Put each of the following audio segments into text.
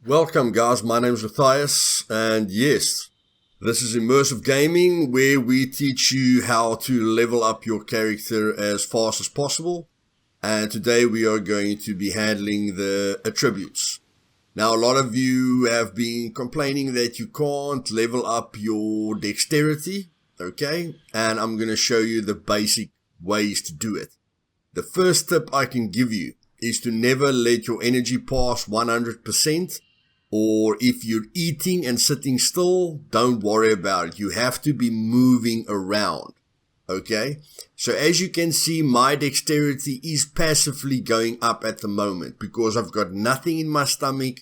Welcome guys, my name is Luthais, and yes, this is immersive gaming where we teach you how to level up your character as fast as possible. And today we are going to be handling the attributes. Now a lot of you have been complaining that you can't level up your dexterity, okay? And I'm going to show you the basic ways to do it. The first tip I can give you is to never let your energy pass 100%. Or if you're eating and sitting still, don't worry about it. You have to be moving around. Okay? So as you can see, my dexterity is passively going up at the moment because I've got nothing in my stomach.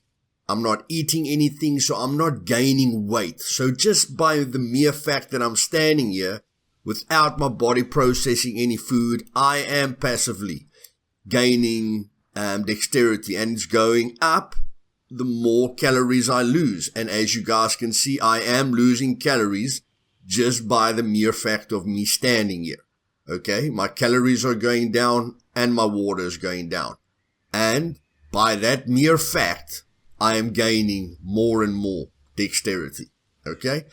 I'm not eating anything, so I'm not gaining weight. So just by the mere fact that I'm standing here without my body processing any food, I am passively gaining dexterity, and it's going up the more calories I lose. And as you guys can see, I am losing calories just by the mere fact of me standing here. Okay, my calories are going down and my water is going down. And by that mere fact, I am gaining more and more dexterity. Okay,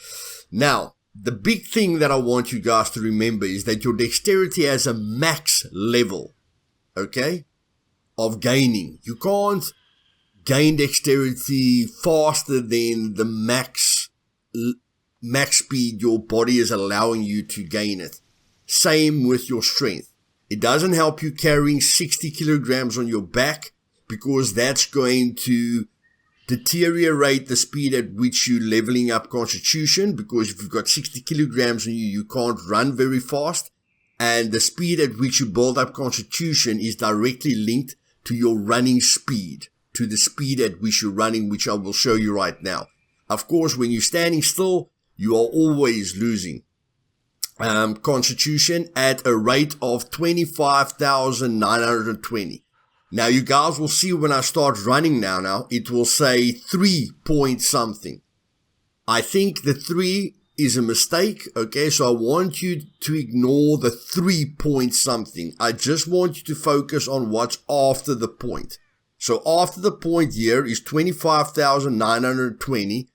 now the big thing that I want you guys to remember is that your dexterity has a max level, okay, of gaining. You can't gain dexterity faster than the max speed your body is allowing you to gain it. Same with your strength. It doesn't help you carrying 60 kilograms on your back because that's going to deteriorate the speed at which you're leveling up constitution, because if you've got 60 kilograms on you, you can't run very fast, and the speed at which you build up constitution is directly linked to your running speed, to the speed at which you're running, which I will show you right now. Of course, when you're standing still, you are always losing constitution at a rate of 25,920. Now, you guys will see when I start running now, it will say 3 point something. I think the 3 is a mistake, okay? So I want you to ignore the 3 point something. I just want you to focus on what's after the point. So after the point here is 25,920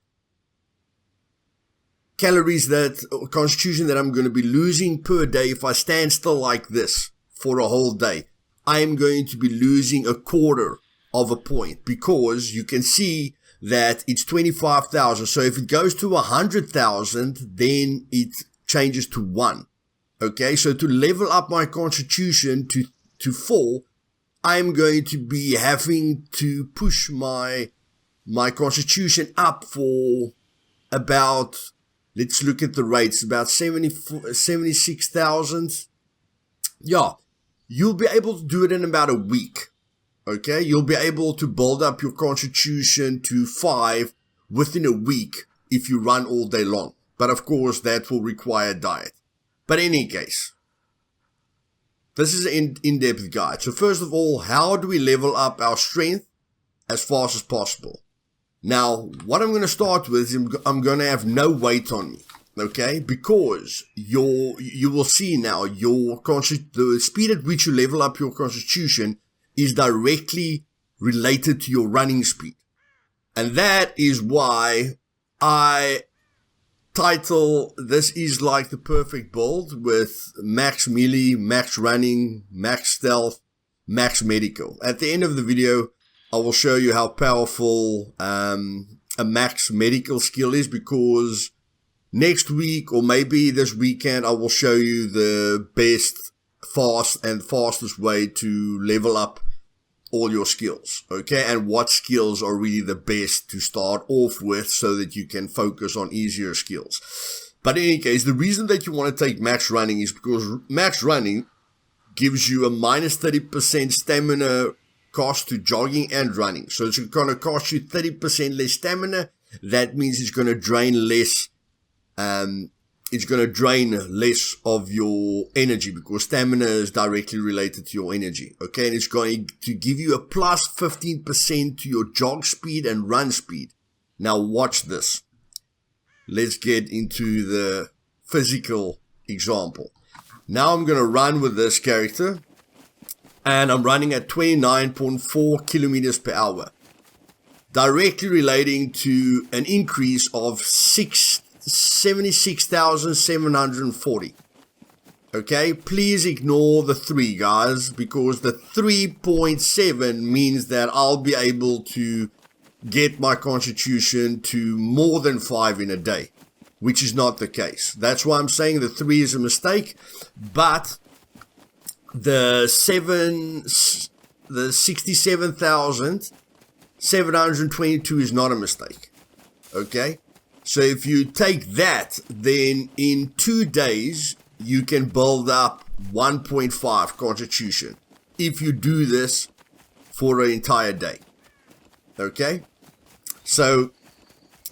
calories, that constitution that I'm going to be losing per day. If I stand still like this for a whole day, I am going to be losing a quarter of a point, because you can see that it's 25,000. So if it goes to 100,000, then it changes to 1. Okay, so to level up my constitution to 4, I'm going to be having to push my constitution up for about, let's look at the rates, about 76,000. Yeah, you'll be able to do it in about a week. Okay, you'll be able to build up your constitution to 5 within a week if you run all day long. But of course, that will require diet. But in any case, this is an in-depth guide. So first of all, how do we level up our strength as fast as possible? Now, what I'm going to start with is I'm going to have no weight on me, okay? Because you will see now the speed at which you level up your constitution is directly related to your running speed. And that is why I title this is like the perfect build, with max melee, max running, max stealth, max medical. At the end of the video, I will show you how powerful a max medical skill is, because next week or maybe this weekend I will show you the fastest way to level up all your skills, okay, and what skills are really the best to start off with so that you can focus on easier skills. But in any case, the reason that you want to take max running is because max running gives you a minus 30% stamina cost to jogging and running. So it's going to cost you 30% less stamina. That means it's going to drain less. It's going to drain less of your energy, because stamina is directly related to your energy. Okay, and it's going to give you a plus 15% to your jog speed and run speed. Now watch this. Let's get into the physical example. Now I'm going to run with this character, and I'm running at 29.4 kilometers per hour. directly relating to an increase of 76,740. Okay, please ignore the 3, guys, because the 3.7 means that I'll be able to get my constitution to more than 5 in a day, which is not the case. That's why I'm saying the 3 is a mistake, but the 67,722 is not a mistake. Okay, so if you take that, then in 2 days you can build up 1.5 constitution if you do this for an entire day. Okay, so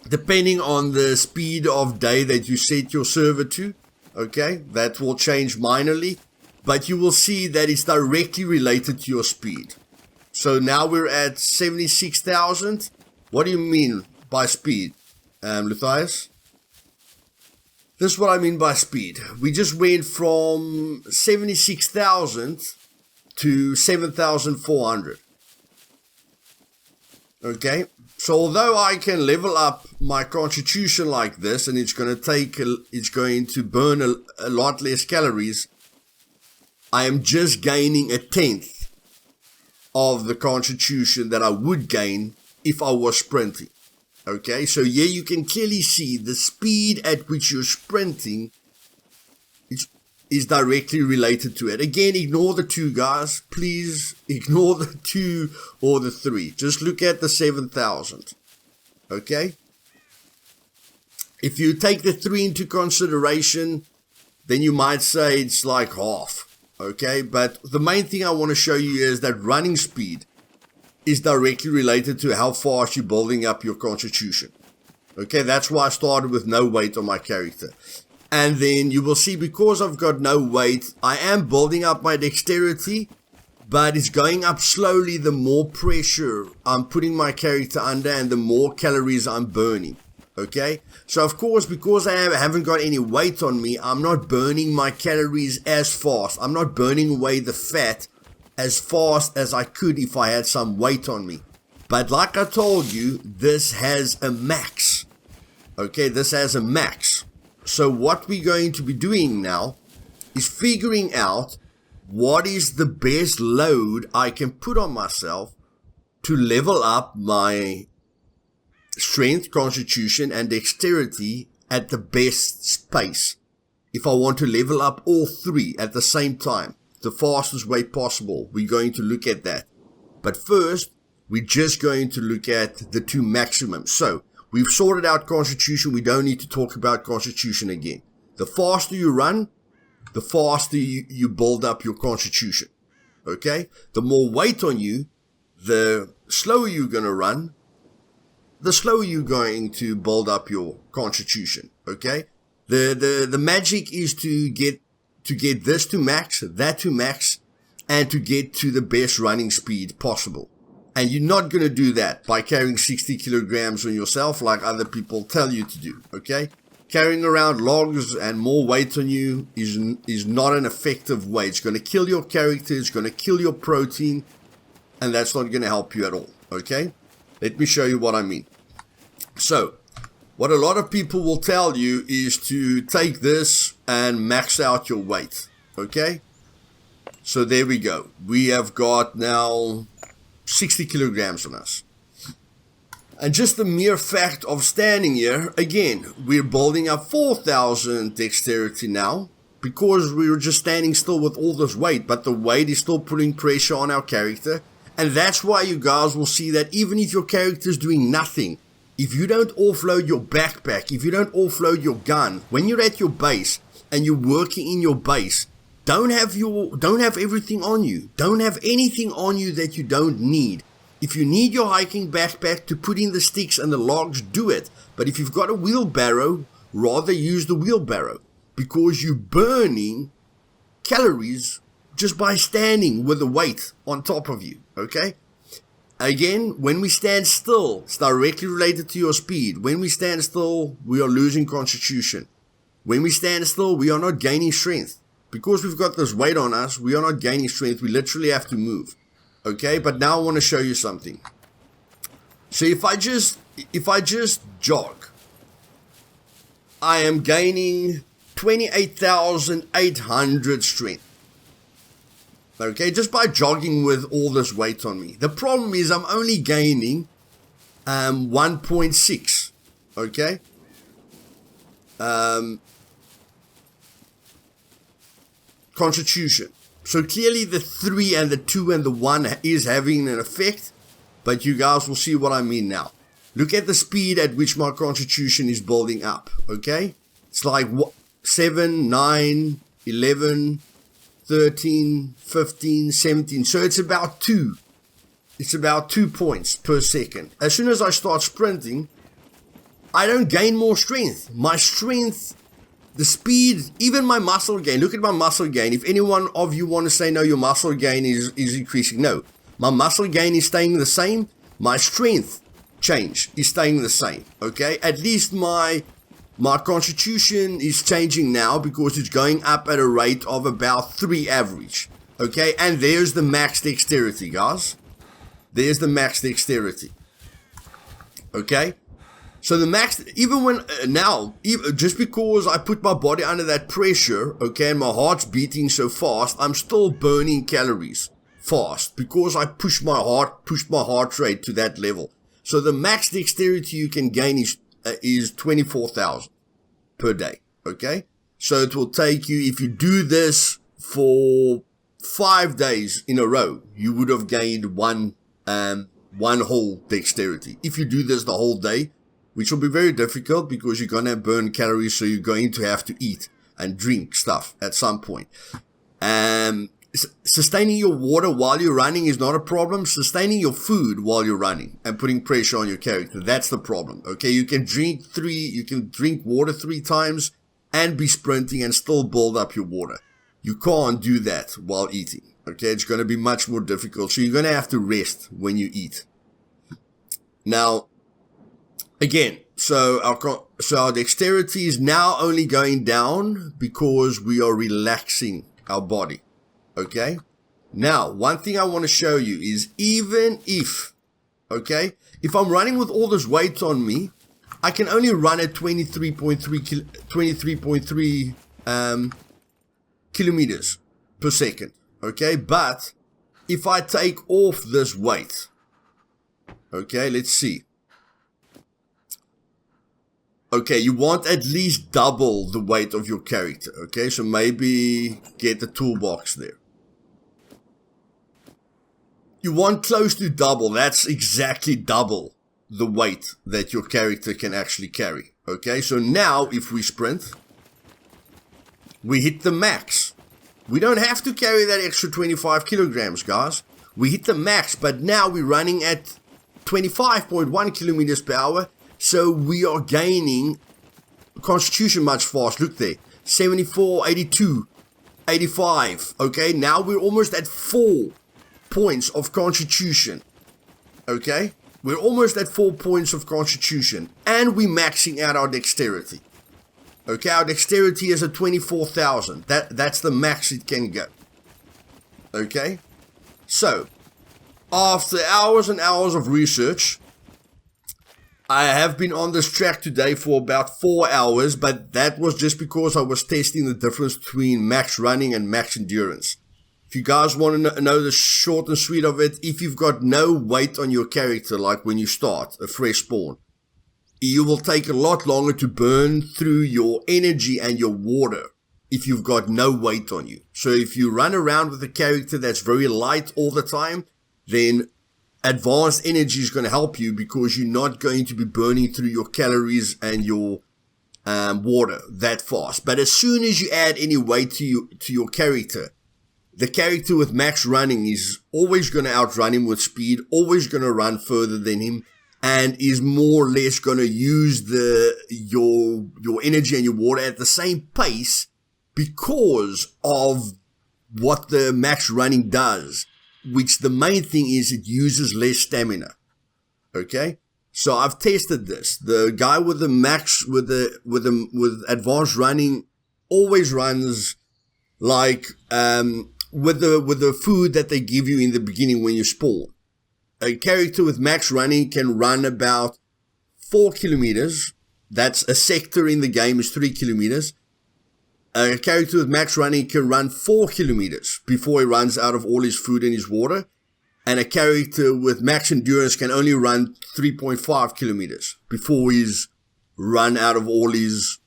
depending on the speed of day that you set your server to, okay, that will change minorly, but you will see that it's directly related to your speed. So now we're at 76,000. What do you mean by speed, Luthais? This is what I mean by speed. We just went from 76,000 to 7,400. Okay, so although I can level up my constitution like this, and it's going to burn a lot less calories, I am just gaining a tenth of the constitution that I would gain if I was sprinting. Okay, so here you can clearly see the speed at which you're sprinting is directly related to it. Again, ignore the 2, guys. Please ignore the 2 or the 3. Just look at the 7,000. Okay? If you take the 3 into consideration, then you might say it's like half. Okay? But the main thing I want to show you is that running speed is directly related to how fast you're building up your constitution. Okay, that's why I started with no weight on my character. And then you will see, because I've got no weight, I am building up my dexterity, but it's going up slowly the more pressure I'm putting my character under and the more calories I'm burning. Okay, so of course, because I haven't got any weight on me, I'm not burning my calories as fast. I'm not burning away the fat as fast as I could if I had some weight on me. But like I told you, this has a max. Okay, this has a max. So what we're going to be doing now is figuring out what is the best load I can put on myself to level up my strength, constitution, and dexterity at the best space. If I want to level up all 3 at the same time, the fastest way possible, we're going to look at that. But first, we're just going to look at the 2 maximums. So we've sorted out constitution. We don't need to talk about constitution again. The faster you run, the faster you build up your constitution. Okay? The more weight on you, the slower you're going to run, the slower you're going to build up your constitution. Okay? The magic is to get this to max, that to max, and to get to the best running speed possible. And you're not going to do that by carrying 60 kilograms on yourself like other people tell you to do, okay? Carrying around logs and more weight on you is not an effective way. It's going to kill your character, it's going to kill your protein, and that's not going to help you at all, okay? Let me show you what I mean. So, what a lot of people will tell you is to take this and max out your weight, okay? So there we go. We have got now 60 kilograms on us. And just the mere fact of standing here, again, we're building up 4,000 dexterity now because we were just standing still with all this weight, but the weight is still putting pressure on our character. And that's why you guys will see that even if your character is doing nothing, if you don't offload your backpack, if you don't offload your gun, when you're at your base and you're working in your base, don't have everything on you. Don't have anything on you that you don't need. If you need your hiking backpack to put in the sticks and the logs, do it. But if you've got a wheelbarrow, rather use the wheelbarrow, because you're burning calories just by standing with the weight on top of you, okay? Again, when we stand still, it's directly related to your speed. When we stand still, we are losing constitution. When we stand still, we are not gaining strength. Because we've got this weight on us, we are not gaining strength. We literally have to move. Okay, but now I want to show you something. So if I just jog, I am gaining 28,800 strength. Okay, just by jogging with all this weight on me. The problem is I'm only gaining 1.6. Okay. Constitution. So clearly the 3 and the 2 and the 1 is having an effect, but you guys will see what I mean now. Look at the speed at which my constitution is building up, okay? It's like 7, 9, 11, 13, 15, 17. So it's about 2. It's about 2 points per second. As soon as I start sprinting, I don't gain more strength. My strength, the speed, even my muscle gain. Look at my muscle gain. If anyone of you want to say, no, your muscle gain is increasing. No, my muscle gain is staying the same. My strength change is staying the same. Okay, at least my constitution is changing now because it's going up at a rate of about 3 average. Okay, and there's the max dexterity, guys. There's the max dexterity. Okay. So the max, even when, just because I put my body under that pressure, okay, and my heart's beating so fast, I'm still burning calories fast because I pushed my heart rate to that level. So the max dexterity you can gain is 24,000 per day, okay? So it will take you, if you do this for 5 days in a row, you would have gained one whole dexterity. If you do this the whole day, which will be very difficult because you're going to burn calories, so you're going to have to eat and drink stuff at some point. Sustaining your water while you're running is not a problem. Sustaining your food while you're running and putting pressure on your character, that's the problem. Okay, you can drink water 3 times and be sprinting and still build up your water. You can't do that while eating. Okay, it's going to be much more difficult. So you're going to have to rest when you eat. Now, again, so our dexterity is now only going down because we are relaxing our body. Okay? Now, one thing I want to show you is even if I'm running with all this weight on me, I can only run at 23.3 kilometers per second. Okay? But if I take off this weight, okay, let's see. Okay, you want at least double the weight of your character. Okay, so maybe get the toolbox there. You want close to double. That's exactly double the weight that your character can actually carry. Okay, so now if we sprint, we hit the max. We don't have to carry that extra 25 kilograms, guys. We hit the max, but now we're running at 25.1 kilometers per hour. So we are gaining constitution much fast. Look there, 74, 82, 85. Okay, now we're almost at 4 points of constitution. Okay, we're almost at 4 points of constitution, and we're maxing out our dexterity. Okay, our dexterity is at 24,000. That's the max it can go. Okay, so after hours and hours of research, I have been on this track today for about 4 hours, but that was just because I was testing the difference between max running and max endurance. If you guys want to know the short and sweet of it, if you've got no weight on your character, like when you start a fresh spawn, you will take a lot longer to burn through your energy and your water if you've got no weight on you. So if you run around with a character that's very light all the time, then advanced energy is going to help you because you're not going to be burning through your calories and your water that fast. But as soon as you add any weight to your character, the character with max running is always going to outrun him with speed, always going to run further than him, and is more or less going to use your energy and your water at the same pace because of what the max running does. Which the main thing is it uses less stamina. Okay? So I've tested this. The guy with the max, with advanced running always runs like, with the food that they give you in the beginning when you spawn. a character with max running can run about 4 kilometers. That's a sector in the game is 3 kilometers. A character with max running can run 4 kilometers before he runs out of all his food and his water. And a character with max endurance can only run 3.5 kilometers before he's run out of all his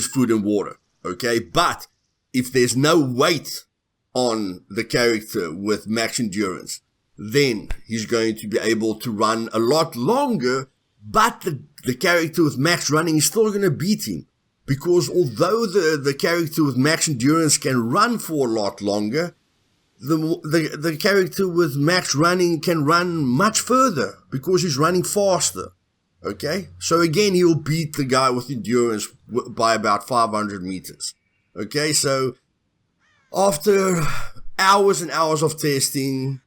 food and water. Okay, but if there's no weight on the character with max endurance, then he's going to be able to run a lot longer, but the character with max running is still going to beat him. Because although the character with max endurance can run for a lot longer, the character with max running can run much further because he's running faster. Okay? So again, he'll beat the guy with endurance by about 500 meters. Okay? So after hours and hours of testing,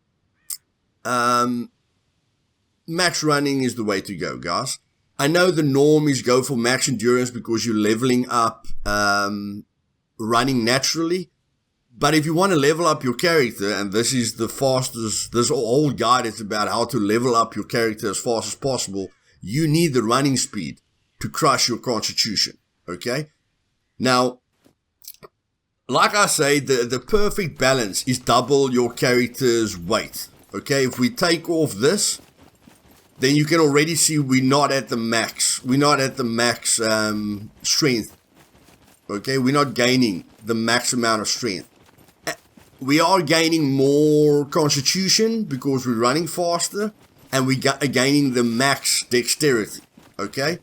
max running is the way to go, guys. I know the norm is go for max endurance because you're leveling up running naturally. But if you want to level up your character, and this is the fastest, this whole guide is about how to level up your character as fast as possible, you need the running speed to crush your constitution. Okay? Now, like I say, the perfect balance is double your character's weight. Okay? If we take off this, then you can already see we're not at the max. We're not at the max strength. Okay? We're not gaining the max amount of strength. We are gaining more constitution because we're running faster, and we are gaining the max dexterity. Okay?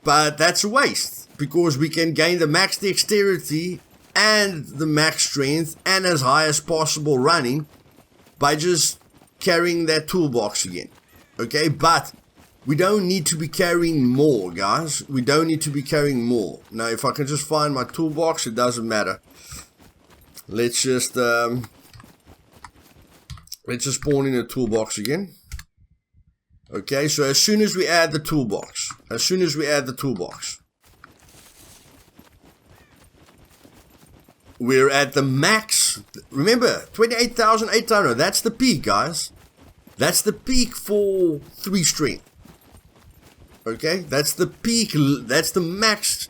But that's a waste because we can gain the max dexterity and the max strength and as high as possible running by just carrying that toolbox again. Okay? But we don't need to be carrying more, guys. We don't need to be carrying more. Now, if I can just find my toolbox, it doesn't matter. Let's just spawn in a toolbox again. Okay, so as soon as we add the toolbox, we're at the max. Remember, 28,800. That's the peak, guys. That's the peak for 3 strength. Okay, that's the peak. That's the max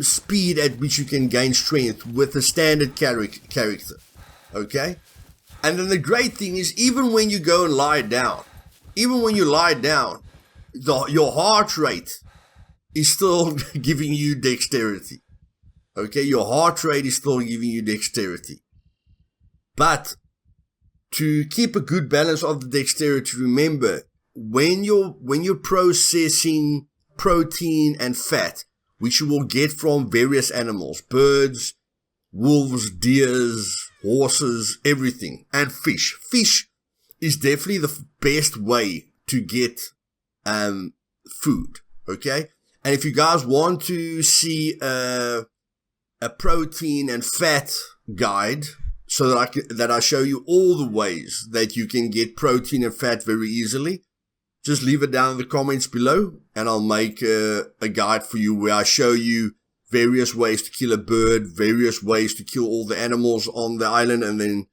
speed at which you can gain strength with a standard character. Okay? And then the great thing is, even when you go and lie down, your heart rate is still giving you dexterity. Okay? Your heart rate is still giving you dexterity. But to keep a good balance of the dexterity, remember, when you're processing protein and fat, which you will get from various animals, birds, wolves, deers, horses, everything, and fish. Fish is definitely the best way to get food, okay? And if you guys want to see a protein and fat guide, so that I show you all the ways that you can get protein and fat very easily, just leave it down in the comments below, and I'll make a guide for you where I show you various ways to kill a bird, various ways to kill all the animals on the island, and then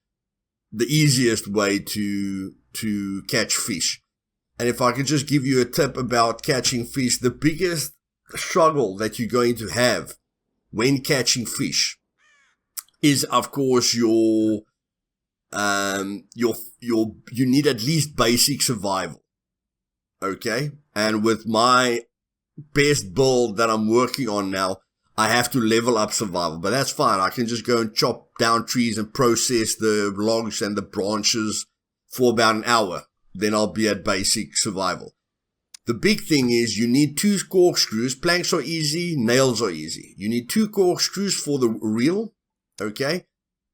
the easiest way to catch fish. And if I could just give you a tip about catching fish, the biggest struggle that you're going to have when catching fish is, of course, you need at least basic survival. Okay, and with my best build that I'm working on now, I have to level up survival, but that's fine. I can just go and chop down trees and process the logs and the branches for about an hour. Then I'll be at basic survival. The big thing is you need 2 corkscrews. Planks are easy, nails are easy. You need 2 corkscrews for the reel, okay?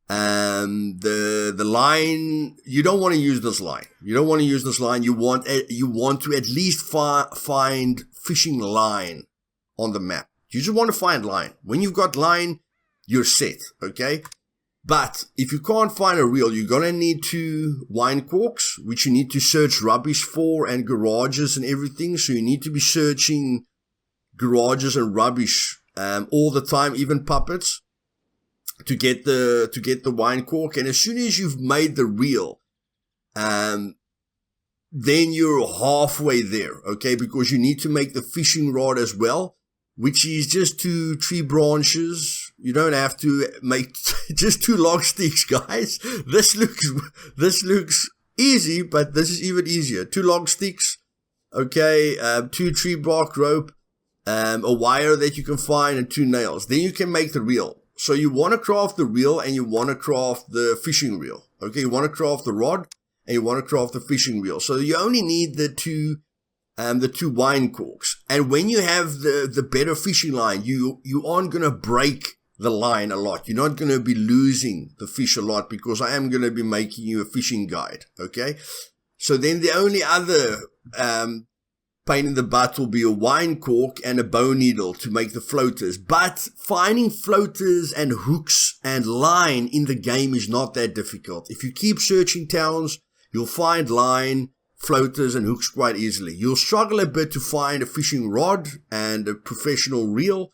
The line, you don't want to use this line. You want to at least find fishing line on the map. You just want to find line. When you've got line, you're set, okay? But if you can't find a reel, you're gonna need 2 wine corks, which you need to search rubbish for, and garages and everything. So you need to be searching garages and rubbish all the time, even puppets, to get the wine cork. And as soon as you've made the reel, then you're halfway there, okay? Because you need to make the fishing rod as well, which is just 2 tree branches. You don't have to make just 2 log sticks, guys. This looks easy, but this is even easier. 2 log sticks, okay, 2 tree bark rope, a wire that you can find, and 2 nails. Then you can make the reel. So you want to craft the reel and you want to craft the fishing reel. Okay, you want to craft the rod and you want to craft the fishing reel. So you only need the two wine corks. And when you have the better fishing line, you aren't going to break the line a lot. You're not going to be losing the fish a lot, because I am going to be making you a fishing guide. Okay, so then the only other pain in the butt will be a wine cork and a bow needle to make the floaters. But finding floaters and hooks and line in the game is not that difficult. If you keep searching towns, you'll find line, floaters and hooks quite easily. You'll struggle a bit to find a fishing rod and a professional reel,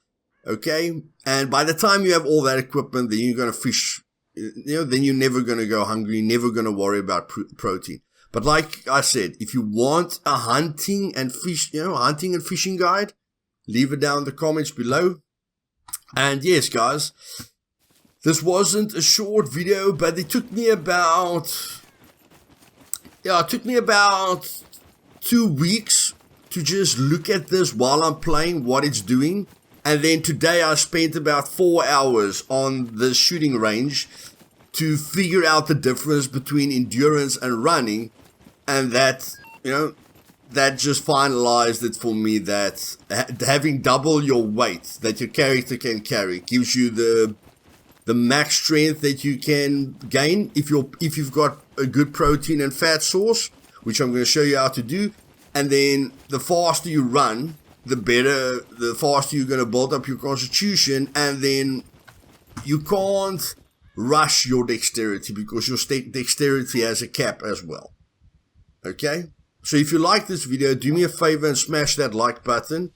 okay? And by the time you have all that equipment, then you're going to fish, then you're never going to go hungry, you're never going to worry about protein. But like I said, if you want a hunting and fishing guide, leave it down in the comments below. And yes, guys, this wasn't a short video, but it took me about 2 weeks to just look at this while I'm playing, what it's doing. And then today I spent about 4 hours on the shooting range to figure out the difference between endurance and running. And that, that just finalized it for me, that having double your weight that your character can carry gives you the max strength that you can gain if you've got a good protein and fat source, which I'm going to show you how to do. And then the faster you run, the faster you're going to build up your constitution. And then you can't rush your dexterity, because your dexterity has a cap as well. Okay, so if you like this video, do me a favor and smash that like button.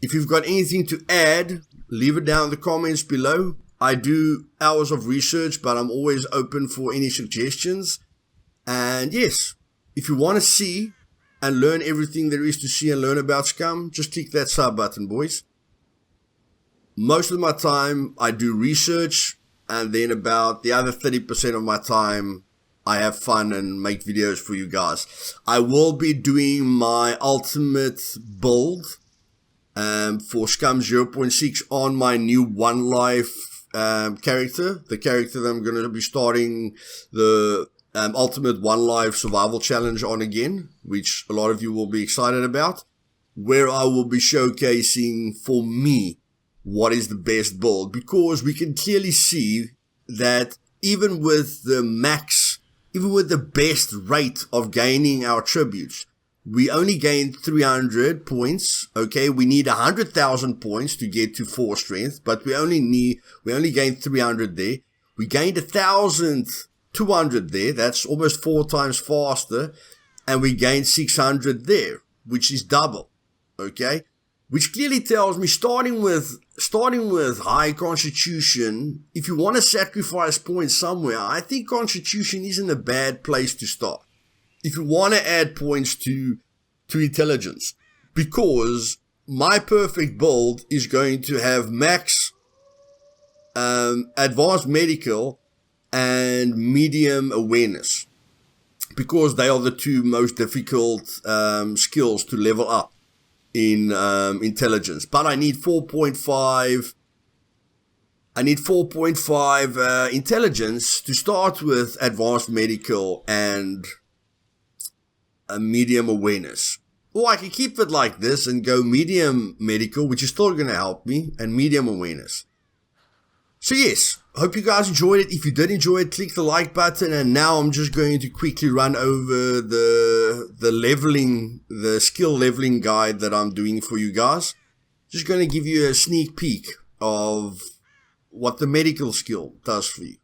If you've got anything to add, leave it down in the comments below. I do hours of research, but I'm always open for any suggestions. And yes, if you want to see and learn everything there is to see and learn about Scum, just click that sub button, boys. Most of my time I do research, and then about the other 30% of my time I have fun and make videos for you guys. I will be doing my ultimate build for Scum 0.6 on my new 1 life character. The character that I'm going to be starting the ultimate 1 life survival challenge on again, which a lot of you will be excited about, where I will be showcasing for me what is the best build, because we can clearly see that even with the best rate of gaining our tributes, we only gained 300 points. Okay, we need 100,000 points to get to 4 strength, but we only gained 300 there. We gained 1,200 there. That's almost 4 times faster, and we gained 600 there, which is double. Okay, which clearly tells me starting with high constitution, if you want to sacrifice points somewhere, I think constitution isn't a bad place to start. If you want to add points to intelligence, because my perfect build is going to have max advanced medical and medium awareness, because they are the 2 most difficult skills to level up in intelligence. But I need 4.5 intelligence to start with advanced medical and a medium awareness. Or I can keep it like this and go medium medical, which is still going to help me, and medium awareness. So yes, hope you guys enjoyed it. If you did enjoy it, click the like button. And now I'm just going to quickly run over the skill leveling guide that I'm doing for you guys. Just going to give you a sneak peek of what the medical skill does for you.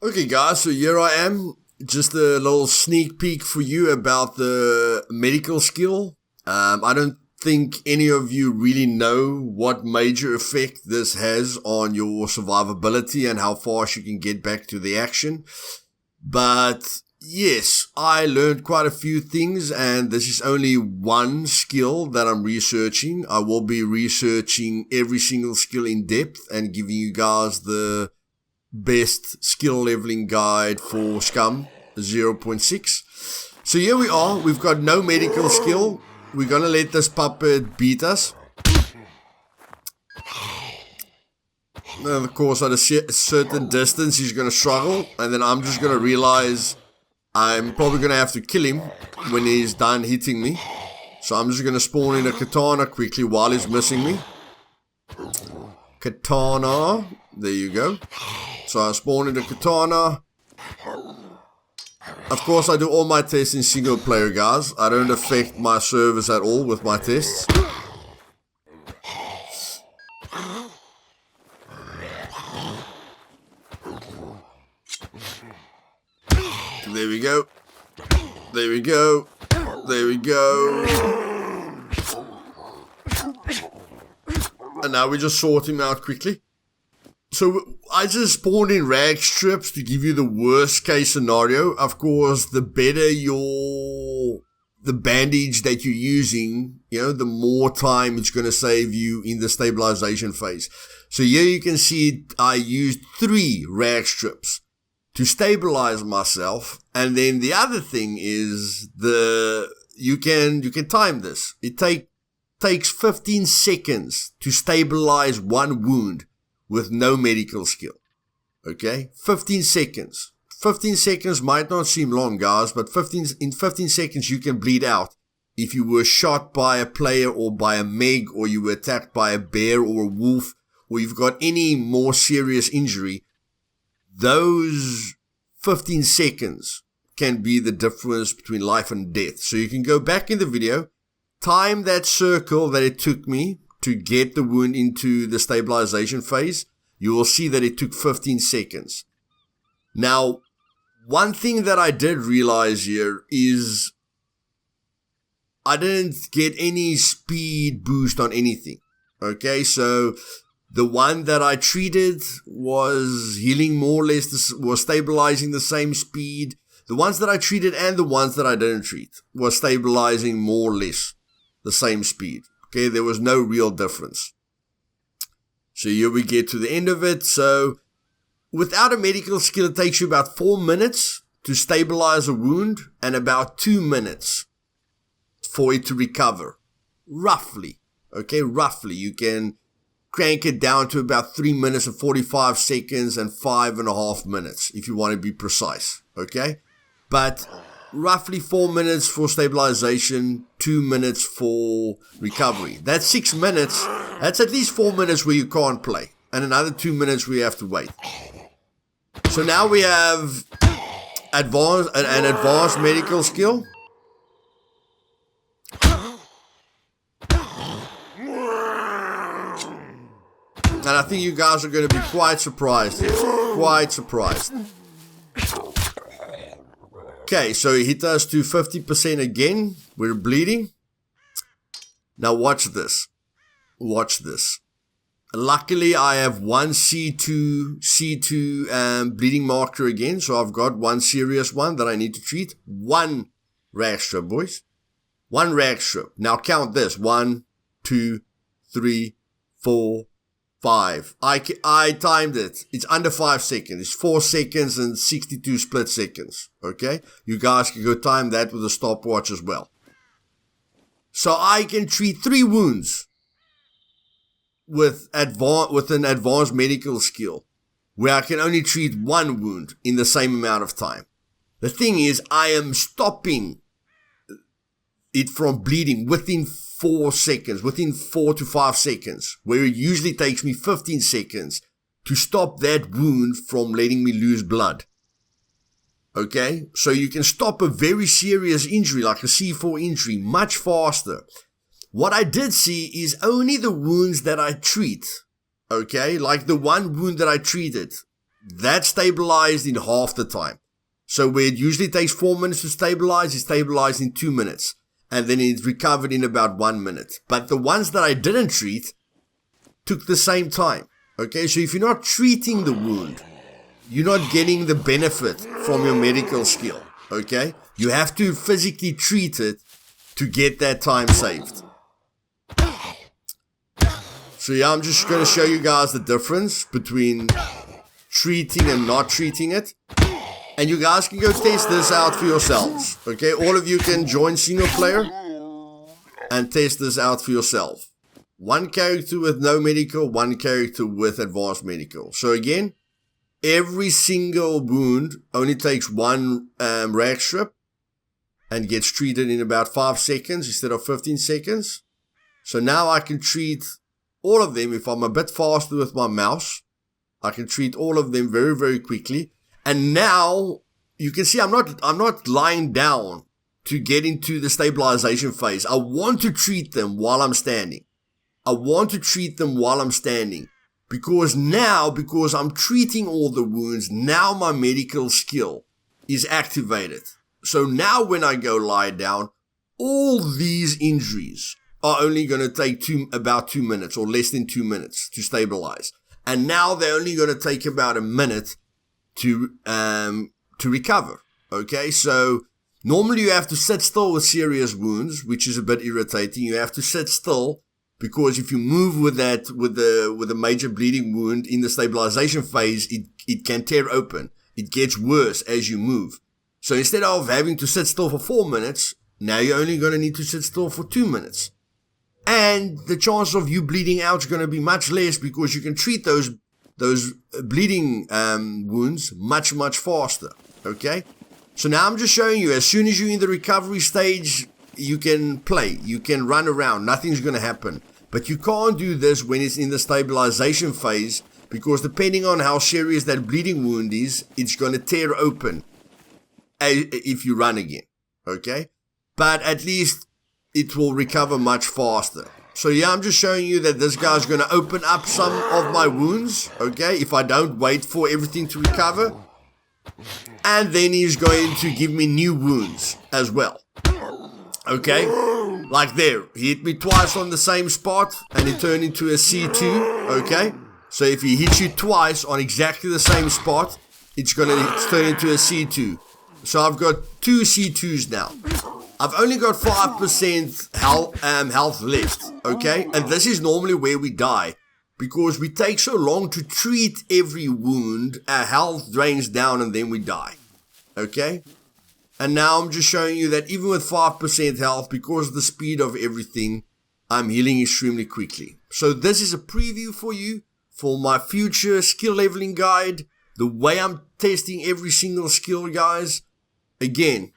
Okay guys, so here I am. Just a little sneak peek for you about the medical skill. I don't think any of you really know what major effect this has on your survivability and how fast you can get back to the action. But yes, I learned quite a few things, and this is only one skill that I'm researching. I will be researching every single skill in depth and giving you guys the best skill leveling guide for Scum 0.6. So here we are. We've got no medical skill. We're going to let this puppet beat us. And of course, at a certain distance, he's going to struggle. And then I'm just going to realize I'm probably going to have to kill him when he's done hitting me. So I'm just going to spawn in a katana quickly while he's missing me. Katana. There you go. So I spawn in a katana. Of course, I do all my tests in single player, guys. I don't affect my servers at all with my tests. There we go. There we go. There we go. And now we just sort him out quickly. So I just spawned in rag strips to give you the worst case scenario. Of course, the better the bandage that you're using, the more time it's going to save you in the stabilization phase. So here you can see I used 3 rag strips to stabilize myself. And then the other thing is you can time this. It takes 15 seconds to stabilize one wound with no medical skill. Okay? 15 seconds. 15 seconds might not seem long, guys, but in 15 seconds you can bleed out. If you were shot by a player or by a meg, or you were attacked by a bear or a wolf, or you've got any more serious injury, those 15 seconds can be the difference between life and death. So you can go back in the video, time that circle that it took me to get the wound into the stabilization phase. You will see that it took 15 seconds. Now, one thing that I did realize here is I didn't get any speed boost on anything. Okay, so the one that I treated was healing more or less, was stabilizing the same speed. The ones that I treated and the ones that I didn't treat was stabilizing more or less the same speed. Okay, there was no real difference. So here we get to the end of it. So without a medical skill, it takes you about 4 minutes to stabilize a wound and about 2 minutes for it to recover. Roughly. Okay, roughly. You can crank it down to about 3 minutes and 45 seconds and 5.5 minutes if you want to be precise. Okay, but roughly 4 minutes for stabilization, 2 minutes for recovery. That's 6 minutes. That's at least 4 minutes where you can't play, and another 2 minutes where you have to wait. So now we have an advanced medical skill. And I think you guys are going to be quite surprised here. Quite surprised. Okay, so he hit us to 50% again. We're bleeding. Now watch this. Watch this. Luckily, I have one C2 bleeding marker again. So I've got one serious one that I need to treat. One rag strip, boys. One rag strip. Now count this. 1, 2, 3, 4, 5. I timed it. It's under 5 seconds. It's 4 seconds and 62 split seconds. Okay? You guys can go time that with a stopwatch as well. So I can treat 3 wounds with an advanced medical skill, where I can only treat 1 wound in the same amount of time. The thing is, I am stopping it from bleeding within 4 seconds, within 4 to 5 seconds, where it usually takes me 15 seconds to stop that wound from letting me lose blood. Okay? So you can stop a very serious injury, like a C4 injury, much faster. What I did see is only the wounds that I treat, okay? Like the one wound that I treated, that stabilized in half the time. So where it usually takes 4 minutes to stabilize, it stabilized in 2 minutes. And then it recovered in about 1 minute. But the ones that I didn't treat took the same time. Okay, so if you're not treating the wound, you're not getting the benefit from your medical skill, okay? You have to physically treat it to get that time saved. So yeah, I'm just going to show you guys the difference between treating and not treating it. And you guys can go test this out for yourselves, okay? All of you can join single player and test this out for yourself. One character with no medical, one character with advanced medical. So again, every single wound only takes one rag strip and gets treated in about 5 seconds instead of 15 seconds. So now I can treat all of them. If I'm a bit faster with my mouse, I can treat all of them very, very quickly. And now you can see I'm not lying down to get into the stabilization phase. I want to treat them while I'm standing. I want to treat them while I'm standing. Because I'm treating all the wounds, now my medical skill is activated. So now when I go lie down, all these injuries are only going to take about 2 minutes or less than 2 minutes to stabilize. And now they're only going to take about a minute to recover. Okay, so normally you have to sit still with serious wounds, which is a bit irritating. You have to sit still because if you move with a major bleeding wound in the stabilization phase, it can tear open. It gets worse as you move. So instead of having to sit still for 4 minutes, now you're only going to need to sit still for 2 minutes. And the chance of you bleeding out is going to be much less because you can treat those bleeding wounds much, much faster. Okay? So now I'm just showing you, as soon as you're in the recovery stage, you can play. You can run around. Nothing's going to happen. But you can't do this when it's in the stabilization phase because depending on how serious that bleeding wound is, it's going to tear open if you run again. Okay? But at least it will recover much faster. So yeah, I'm just showing you that this guy's going to open up some of my wounds, okay, if I don't wait for everything to recover. And then he's going to give me new wounds as well. Okay, like there, he hit me twice on the same spot and it turned into a C2, okay. So if he hits you twice on exactly the same spot, it's going to turn into a C2. So I've got 2 C2s now. I've only got 5% health left, okay? And this is normally where we die. Because we take so long to treat every wound, our health drains down and then we die, okay? And now I'm just showing you that even with 5% health, because of the speed of everything, I'm healing extremely quickly. So this is a preview for you for my future skill leveling guide, the way I'm testing every single skill, guys. Again,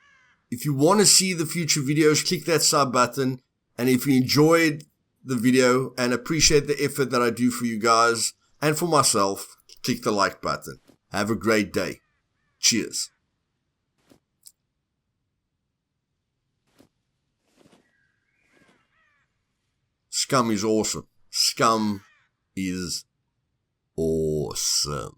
if you want to see the future videos, click that sub button. And if you enjoyed the video and appreciate the effort that I do for you guys and for myself, click the like button. Have a great day. Cheers. Scum is awesome. Scum is awesome.